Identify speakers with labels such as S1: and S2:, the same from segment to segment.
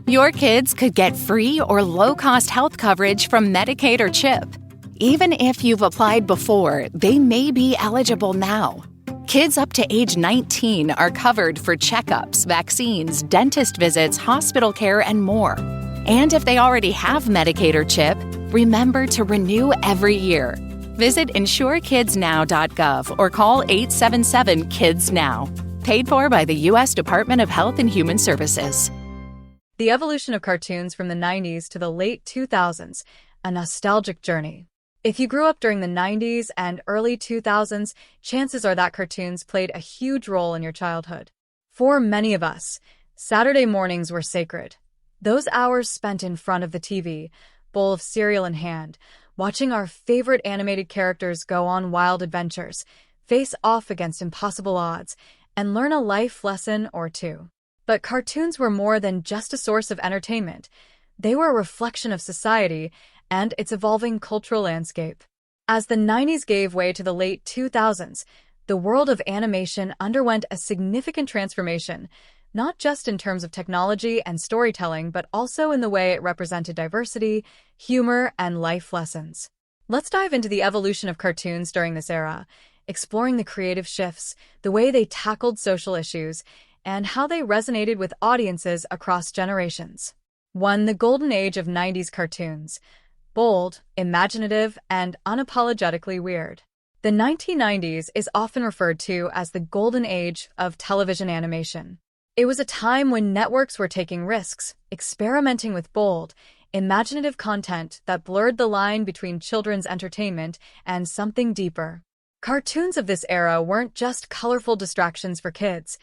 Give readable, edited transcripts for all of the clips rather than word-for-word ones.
S1: Your kids could get free or low-cost health coverage from Medicaid or CHIP. Even if you've applied before, they may be eligible now. Kids up to age 19 are covered for checkups, vaccines, dentist visits, hospital care, and more. And if they already have Medicaid or CHIP, remember to renew every year. Visit insurekidsnow.gov or call 877-KIDS-NOW. Paid for by the U.S. Department of Health and Human Services.
S2: The evolution of cartoons from the 90s to the late 2000s, a nostalgic journey. If you grew up during the 90s and early 2000s, chances are that cartoons played a huge role in your childhood. For many of us, Saturday mornings were sacred. Those hours spent in front of the TV, bowl of cereal in hand, watching our favorite animated characters go on wild adventures, face off against impossible odds, and learn a life lesson or two. But cartoons were more than just a source of entertainment. They were a reflection of society and its evolving cultural landscape. As the 90s gave way to the late 2000s, the world of animation underwent a significant transformation, not just in terms of technology and storytelling, but also in the way it represented diversity, humor, and life lessons. Let's dive into the evolution of cartoons during this era, exploring the creative shifts, the way they tackled social issues, and how they resonated with audiences across generations. 1. The golden age of 90s cartoons. Bold, imaginative, and unapologetically weird. The 1990s is often referred to as the golden age of television animation. It was a time when networks were taking risks, experimenting with bold, imaginative content that blurred the line between children's entertainment and something deeper. Cartoons of this era weren't just colorful distractions for kids.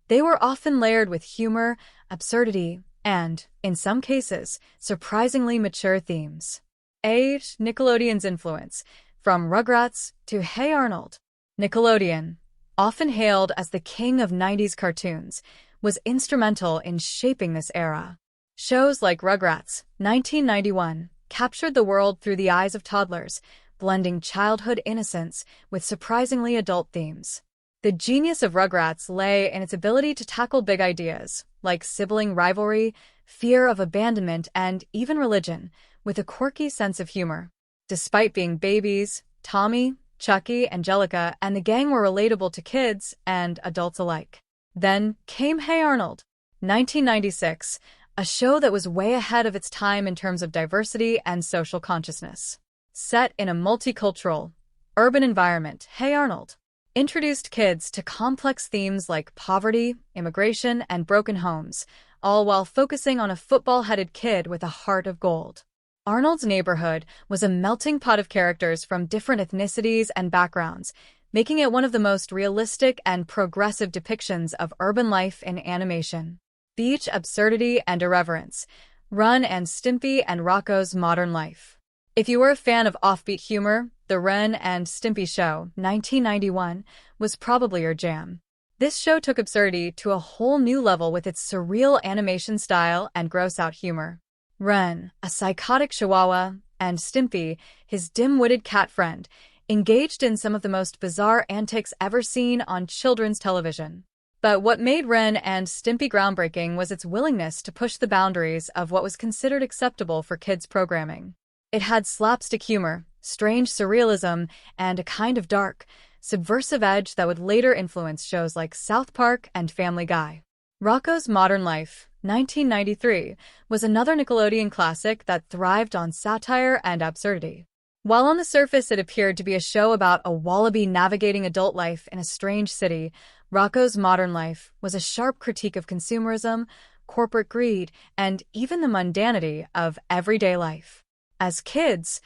S2: They were often layered with humor, absurdity, and, in some cases, surprisingly mature themes. Age, Nickelodeon's influence. From Rugrats to Hey Arnold. Nickelodeon, often hailed as the king of 90s cartoons, was instrumental in shaping this era. Shows like Rugrats, 1991, captured the world through the eyes of toddlers, blending childhood innocence with surprisingly adult themes. The genius of Rugrats lay in its ability to tackle big ideas, like sibling rivalry, fear of abandonment, and even religion, with a quirky sense of humor. Despite being babies, Tommy, Chucky, Angelica, and the gang were relatable to kids and adults alike. Then came Hey Arnold, 1996, a show that was way ahead of its time in terms of diversity and social consciousness. Set in a multicultural, urban environment, Hey Arnold introduced kids to complex themes like poverty, immigration, and broken homes, all while focusing on a football-headed kid with a heart of gold. Arnold's neighborhood was a melting pot of characters from different ethnicities and backgrounds, making it one of the most realistic and progressive depictions of urban life in animation. Beach absurdity and irreverence. Ren and Stimpy and Rocco's Modern Life. If you were a fan of offbeat humor, The Ren and Stimpy Show, 1991, was probably your jam. This show took absurdity to a whole new level with its surreal animation style and gross-out humor. Ren, a psychotic chihuahua, and Stimpy, his dim-witted cat friend, engaged in some of the most bizarre antics ever seen on children's television. But what made Ren and Stimpy groundbreaking was its willingness to push the boundaries of what was considered acceptable for kids' programming. It had slapstick humor, strange surrealism, and a kind of dark, subversive edge that would later influence shows like South Park and Family Guy. Rocco's Modern Life, 1993, was another Nickelodeon classic that thrived on satire and absurdity. While on the surface it appeared to be a show about a wallaby navigating adult life in a strange city, Rocco's Modern Life was a sharp critique of consumerism, corporate greed, and even the mundanity of everyday life. As kids,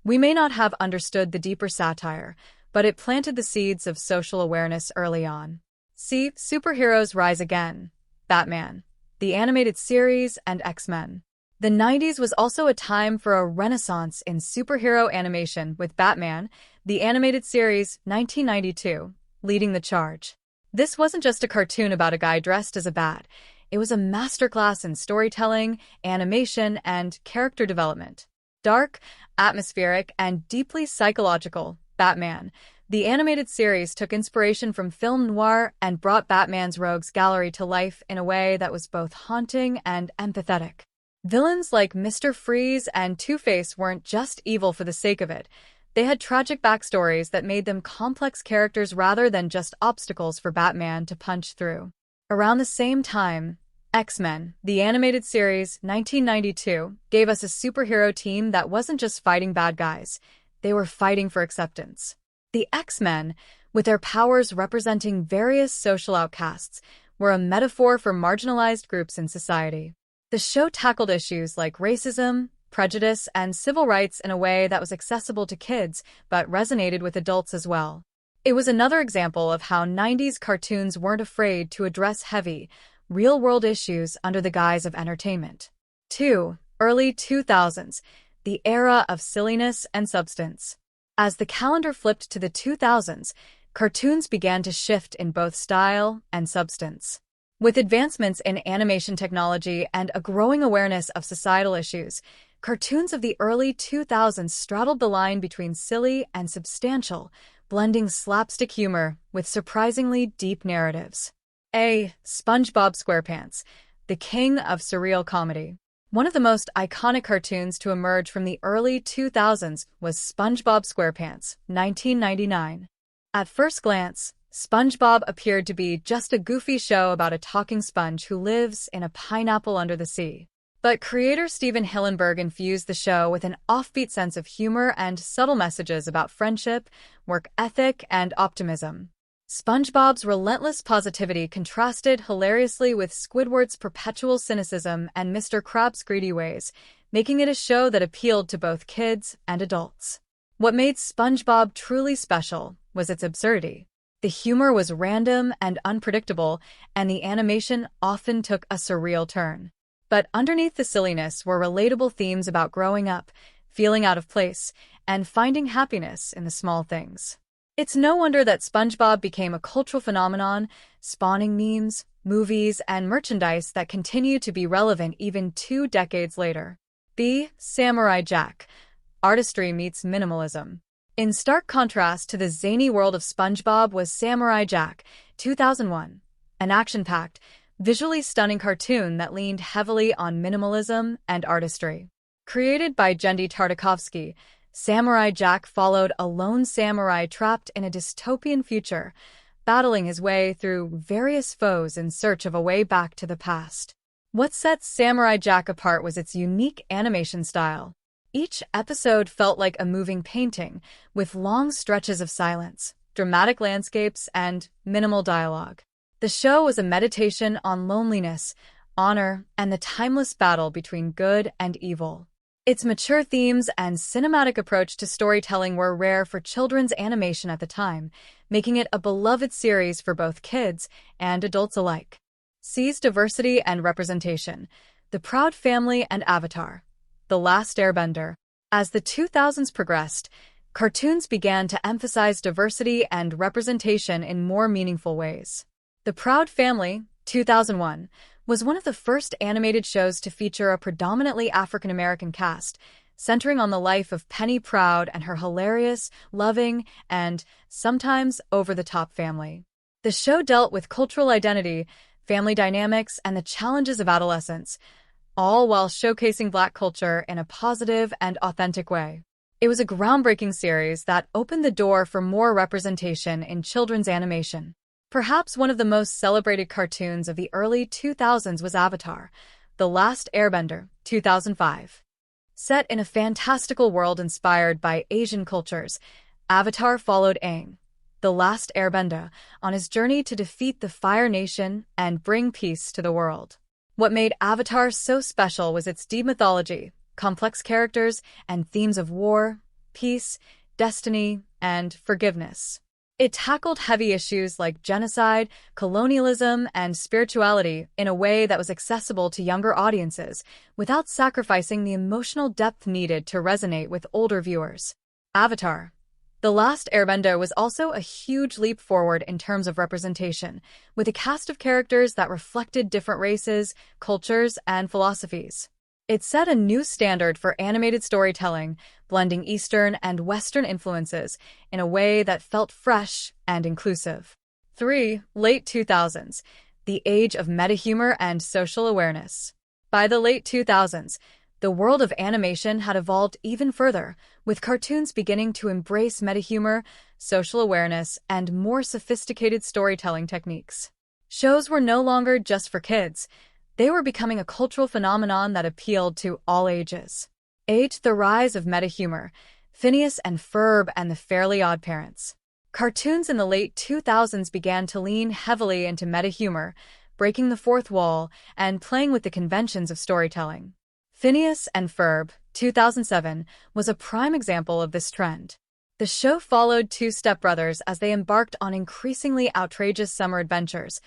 S2: we may not have understood the deeper satire, but it planted the seeds of social awareness early on. See Superheroes Rise Again, Batman, the animated series, and X-Men. The 90s was also a time for a renaissance in superhero animation with Batman, the animated series, 1992, leading the charge. This wasn't just a cartoon about a guy dressed as a bat. It was a masterclass in storytelling, animation, and character development. Dark, atmospheric, and deeply psychological, Batman The animated series took inspiration from film noir and brought Batman's rogues gallery to life in a way that was both haunting and empathetic. Villains like Mr. Freeze and Two-Face weren't just evil for the sake of it. They had tragic backstories that made them complex characters rather than just obstacles for Batman to punch through. Around the same time, X-Men, the animated series, 1992, gave us a superhero team that wasn't just fighting bad guys. They were fighting for acceptance. The X-Men, with their powers representing various social outcasts, were a metaphor for marginalized groups in society. The show tackled issues like racism, prejudice, and civil rights in a way that was accessible to kids, but resonated with adults as well. It was another example of how 90s cartoons weren't afraid to address heavy, real-world issues under the guise of entertainment. 2. Early 2000s, the era of silliness and substance. As the calendar flipped to the 2000s, cartoons began to shift in both style and substance. With advancements in animation technology and a growing awareness of societal issues, cartoons of the early 2000s straddled the line between silly and substantial, blending slapstick humor with surprisingly deep narratives. A. SpongeBob SquarePants, the king of surreal comedy. One of the most iconic cartoons to emerge from the early 2000s was SpongeBob SquarePants, 1999. At first glance, SpongeBob appeared to be just a goofy show about a talking sponge who lives in a pineapple under the sea. But creator Steven Hillenburg infused the show with an offbeat sense of humor and subtle messages about friendship, work ethic, and optimism. SpongeBob's relentless positivity contrasted hilariously with Squidward's perpetual cynicism and Mr. Krabs' greedy ways, making it a show that appealed to both kids and adults. What made SpongeBob truly special was its absurdity. The humor was random and unpredictable, and the animation often took a surreal turn. But underneath the silliness were relatable themes about growing up, feeling out of place, and finding happiness in the small things. It's no wonder that SpongeBob became a cultural phenomenon, spawning memes, movies, and merchandise that continue to be relevant even 2 decades later. B. Samurai Jack. Artistry meets minimalism. In stark contrast to the zany world of SpongeBob was Samurai Jack, 2001, an action-packed, visually stunning cartoon that leaned heavily on minimalism and artistry. Created by Genndy Tartakovsky, Samurai Jack followed a lone samurai trapped in a dystopian future, battling his way through various foes in search of a way back to the past. What sets Samurai Jack apart was its unique animation style. Each episode felt like a moving painting, with long stretches of silence, dramatic landscapes, and minimal dialogue. The show was a meditation on loneliness, honor, and the timeless battle between good and evil. Its mature themes and cinematic approach to storytelling were rare for children's animation at the time, making it a beloved series for both kids and adults alike. C's diversity and representation. The Proud Family and Avatar. The Last Airbender. As the 2000s progressed, cartoons began to emphasize diversity and representation in more meaningful ways. The Proud Family, 2001, was one of the first animated shows to feature a predominantly African-American cast, centering on the life of Penny Proud and her hilarious, loving, and sometimes over-the-top family. The show dealt with cultural identity, family dynamics, and the challenges of adolescence, all while showcasing Black culture in a positive and authentic way. It was a groundbreaking series that opened the door for more representation in children's animation. Perhaps one of the most celebrated cartoons of the early 2000s was Avatar, The Last Airbender, 2005. Set in a fantastical world inspired by Asian cultures, Avatar followed Aang, the last airbender, on his journey to defeat the Fire Nation and bring peace to the world. What made Avatar so special was its deep mythology, complex characters, and themes of war, peace, destiny, and forgiveness. It tackled heavy issues like genocide, colonialism, and spirituality in a way that was accessible to younger audiences, without sacrificing the emotional depth needed to resonate with older viewers. Avatar. The Last Airbender was also a huge leap forward in terms of representation, with a cast of characters that reflected different races, cultures, and philosophies. It set a new standard for animated storytelling, blending Eastern and Western influences in a way that felt fresh and inclusive. 3. Late 2000s, the age of meta-humor and social awareness. By the late 2000s, the world of animation had evolved even further, with cartoons beginning to embrace meta-humor, social awareness, and more sophisticated storytelling techniques. Shows were no longer just for kids. They were becoming a cultural phenomenon that appealed to all ages. 8. The rise of meta-humor. Phineas and Ferb and the Fairly OddParents. Cartoons in the late 2000s began to lean heavily into meta-humor, breaking the fourth wall and playing with the conventions of storytelling. Phineas and Ferb, 2007, was a prime example of this trend. The show followed two stepbrothers as they embarked on increasingly outrageous summer adventures,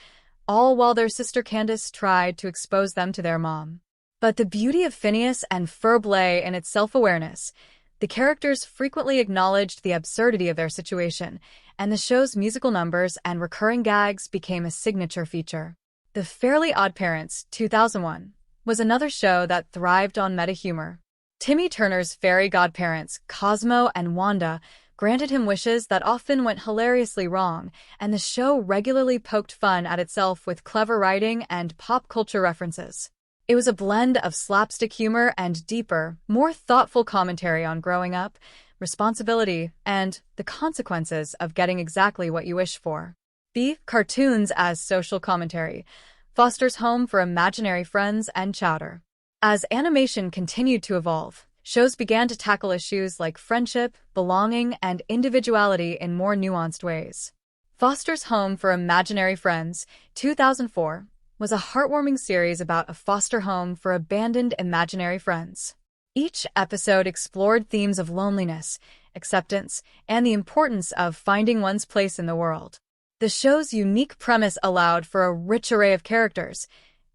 S2: all while their sister Candace tried to expose them to their mom. But the beauty of Phineas and Ferb lay in its self-awareness. The characters frequently acknowledged the absurdity of their situation, and the show's musical numbers and recurring gags became a signature feature. The Fairly OddParents, 2001, was another show that thrived on meta-humor. Timmy Turner's fairy godparents, Cosmo and Wanda, granted him wishes that often went hilariously wrong, and the show regularly poked fun at itself with clever writing and pop culture references. It was a blend of slapstick humor and deeper, more thoughtful commentary on growing up, responsibility, and the consequences of getting exactly what you wish for. B. Cartoons as social commentary. Foster's Home for Imaginary Friends and Chowder. As animation continued to evolve, shows began to tackle issues like friendship, belonging, and individuality in more nuanced ways. Foster's Home for Imaginary Friends, 2004, was a heartwarming series about a foster home for abandoned imaginary friends. Each episode explored themes of loneliness, acceptance, and the importance of finding one's place in the world. The show's unique premise allowed for a rich array of characters,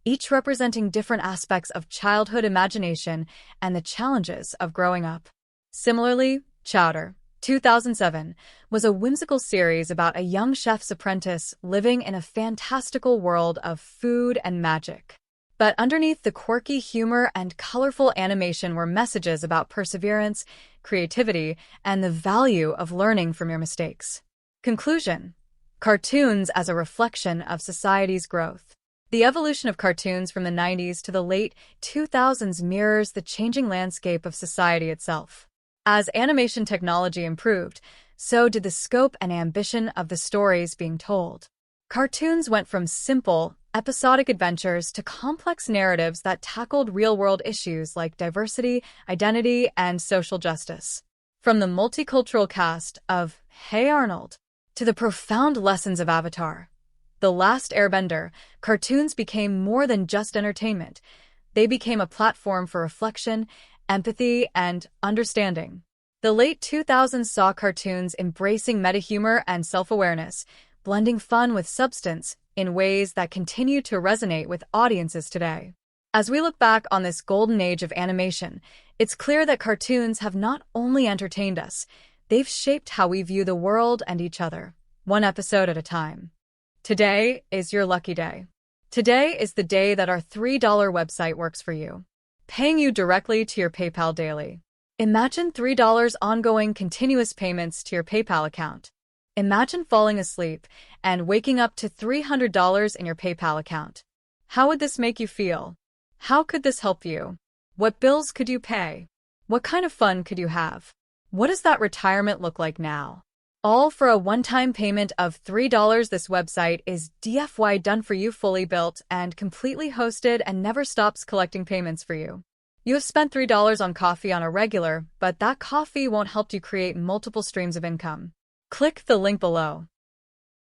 S2: each representing different aspects of childhood imagination and the challenges of growing up. Similarly, Chowder, 2007, was a whimsical series about a young chef's apprentice living in a fantastical world of food and magic. But underneath the quirky humor and colorful animation were messages about perseverance, creativity, and the value of learning from your mistakes. Conclusion: cartoons as a reflection of society's growth. The evolution of cartoons from the 90s to the late 2000s mirrors the changing landscape of society itself. As animation technology improved, so did the scope and ambition of the stories being told. Cartoons went from simple, episodic adventures to complex narratives that tackled real-world issues like diversity, identity, and social justice. From the multicultural cast of Hey Arnold to the profound lessons of Avatar, The Last Airbender, cartoons became more than just entertainment. They became a platform for reflection, empathy, and understanding. The late 2000s saw cartoons embracing meta-humor and self-awareness, blending fun with substance in ways that continue to resonate with audiences today. As we look back on this golden age of animation, it's clear that cartoons have not only entertained us, they've shaped how we view the world and each other, one episode at a time. Today is your lucky day. Today is the day that our $3 website works for you, paying you directly to your PayPal daily. Imagine $3 ongoing continuous payments to your PayPal account. Imagine falling asleep and waking up to $300 in your PayPal account. How would this make you feel? How could this help you? What bills could you pay? What kind of fun could you have? What does that retirement look like now? All for a one-time payment of $3. This website is DFY done for you, fully built and completely hosted, and never stops collecting payments for you. You have spent $3 on coffee on a regular, but that coffee won't help you create multiple streams of income. Click the link below.